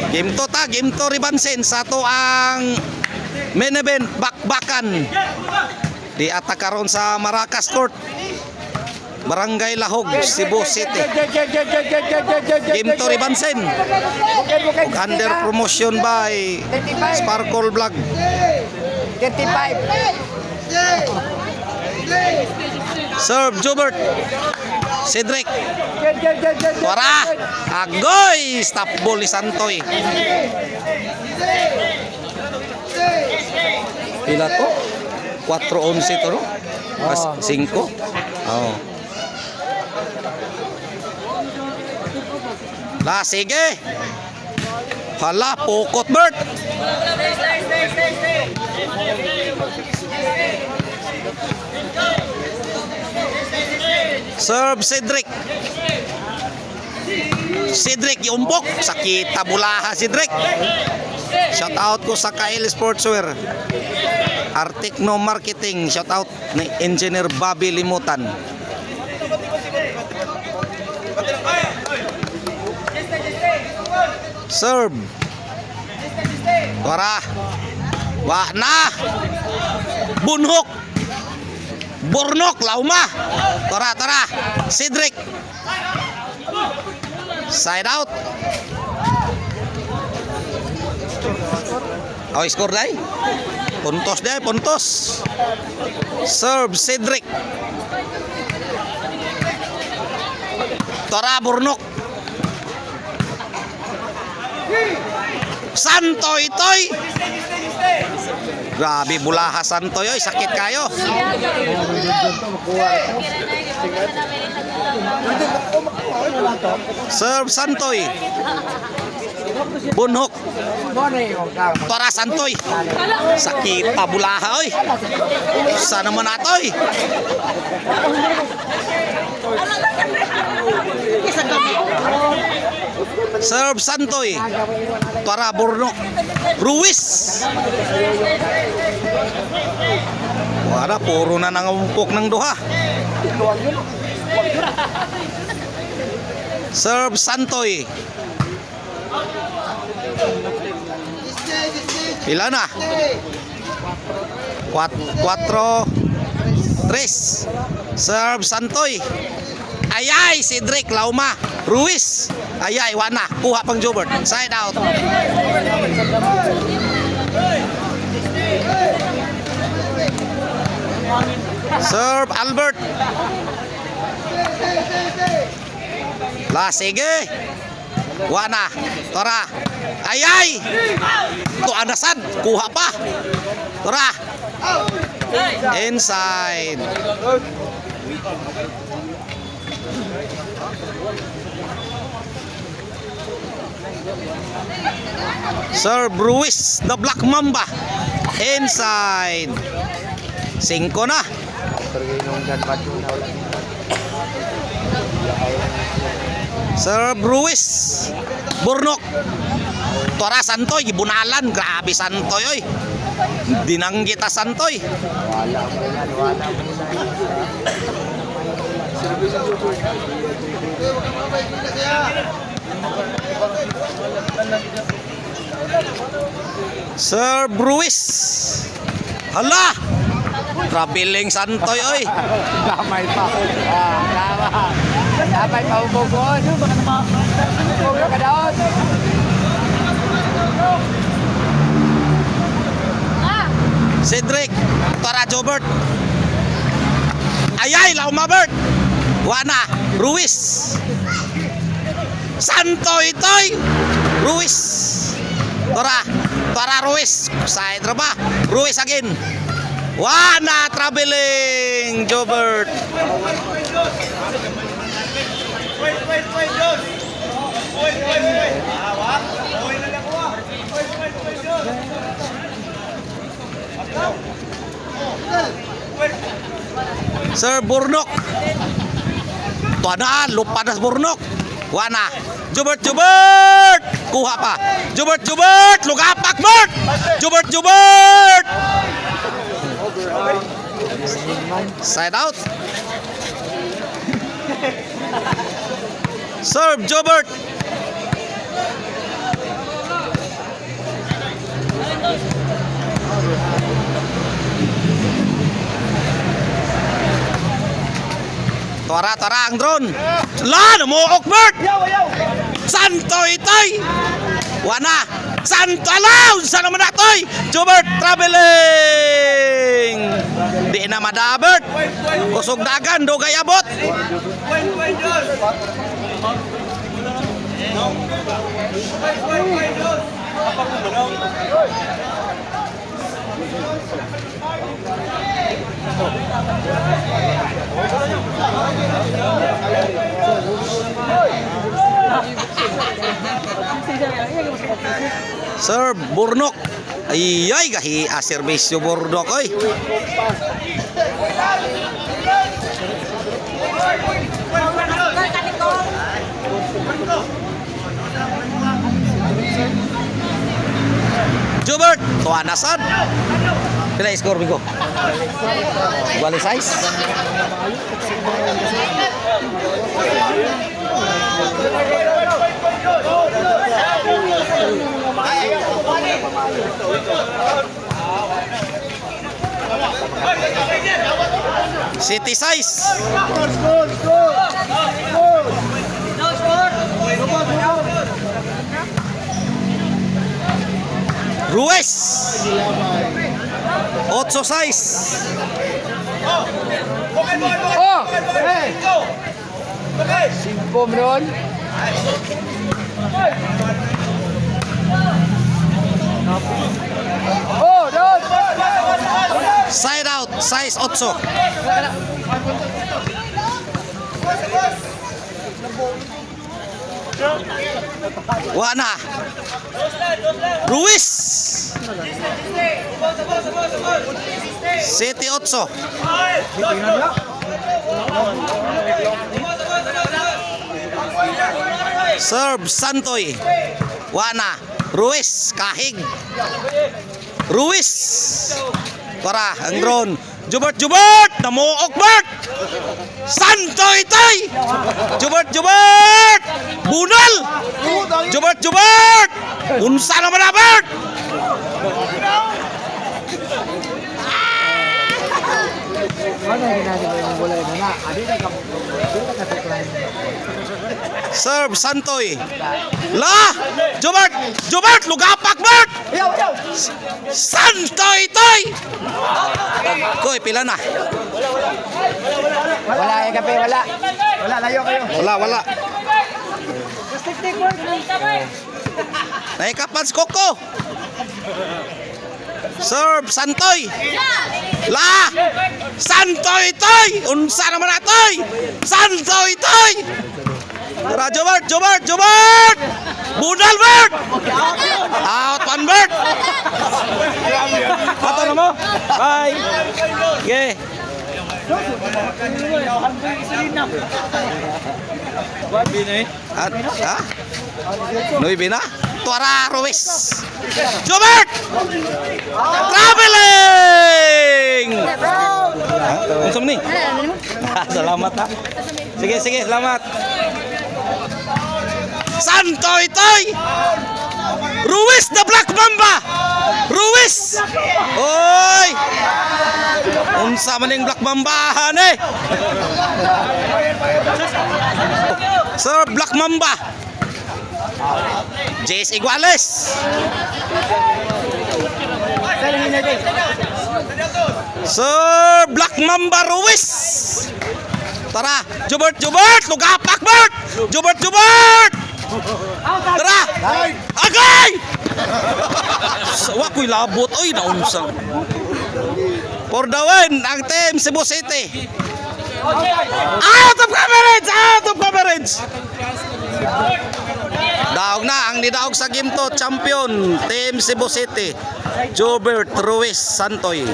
Game to ta, game to Ribansen sa to ang main event bakbakan. Di atakaron sa Maracas Court. Barangay Lahog, Cebu City. Game to Ribansen. Under promotion by Sparkle Vlog. 35. Serve Jobert. Cedric. Wara. Agoy. Stop ball ni Santoy. Pila to? 4-11 to no? 5. Oh. La, sige. Hala, pukot Bert. Serve Cedric. Cedric yumbok. Sakit tabulaha Cedric. Shout out ko sa Kyle Sportswear. Artikno Marketing. Shout out ni Engineer Bobby Limutan. Serve. Wara. Wah na. Bunhok. Bornok lauma. Tara. Cedric. Side out. Oh, score dai. Puntos dai, puntos. Serve Cedric. Tara Bornok. Santoy toy. Grabe bulaha Santoy oy, sakit kayo. Serve Santoy. Bunhok. Tora Santoy. Sakit tabulaha oy. Sana naman atoy. Serve Santoy. Tora Bornok. Ruiz. Wala, puro na nangumpok ng duha. Serve Santoy. Pila na? 4-3. Serve Santoy. Ayay, Cedric Lauma. Ruiz. Ayay, wana. Kuha pang Jobert. Side out. Serve Albert. La, sige. Wana. Tora. Ayay. To anasad. Kuha pa. Tora. Inside. Sir Ruiz, the Black Mamba. Inside. 5 na. Sir Ruiz. Bornok. Tora Santoy, gibunalan. Grabe Santoy oy. Dinanggita Santoy. Sir Ruiz. Hala. Traveling Santoy oy. Damay pa. Damay pa ubogod. Ubogod ka daon. Cedric. Tora Jobert. Ayay, Lauma Bert. Wana. Ruiz. Santoy toy. Ruiz. Tora Ruiz. Side ba? Ruiz again. Wana traveling Jobert. Sir Bornok. Tuanaan, lupa na Bornok. Wana. Jobert. Kuha pa. Jobert. Lugapak, Bert. Jobert. Side out. Serve Jobert. Tara, ang drone. La, namuok, Bert! Santoy, toy! Wana! Santo, alaw! Saan naman na, toy? Jobert, traveling! Di na madabert. Kusog dagan, dugay abot. Sir, Burnok. Ay, gahi serbisyo Burnok, oy. Jobert, tuwa na sad. Pila score bigo? Wali size. City size. Ruiz 8 size. Oh! Hey! 5 meron. Oh, doon! Side out, size 8. Wana. Ruiz. City 8. Serve Santoy. Wana. Ruiz kahig. Ruiz. Tara, ang drone. Jubert, namuok Bert. Santoy tay. Jubert. Bunal. Jubert. Unsa naman na Bert. Ano yung ginagawa yung bola yun na? Adi na ka Serve Santoy. La! Jubert, lugapak Bert. Yaw! Santoy tay. Koy, pila na. Wala yung kape, wala. Wala, layo kayo. Wala. Naikapans koko. Serve Santoy. La! Santoy toy. Unsa naman na toy? Santoy toy. Tara, Jobert. Budal Bert. Out one Bert. Ato na mo. Bye. Okay. At, ha? Nuibi na? Tuara Ruiz. Jobert! Traveling! Ano sa mani? Salamat ha. Sige, salamat. Santoy toy! Ruiz the Black Mamba! Ruiz! Oy! Unsa man yung Black Mambahan eh! Sir Black Mamba! Jace Iguales! Sir Black Mamba Ruiz! Tara! Jubert! Lugapak Bert! Jubert! Tara! Agay! Wa ko'y labot. Oy, naunsang. For the win, ang team Cebu City. Out of coverage! Daog na, ang nidaog sa game to, champion, team Cebu City. Jobert Ruiz Santoy.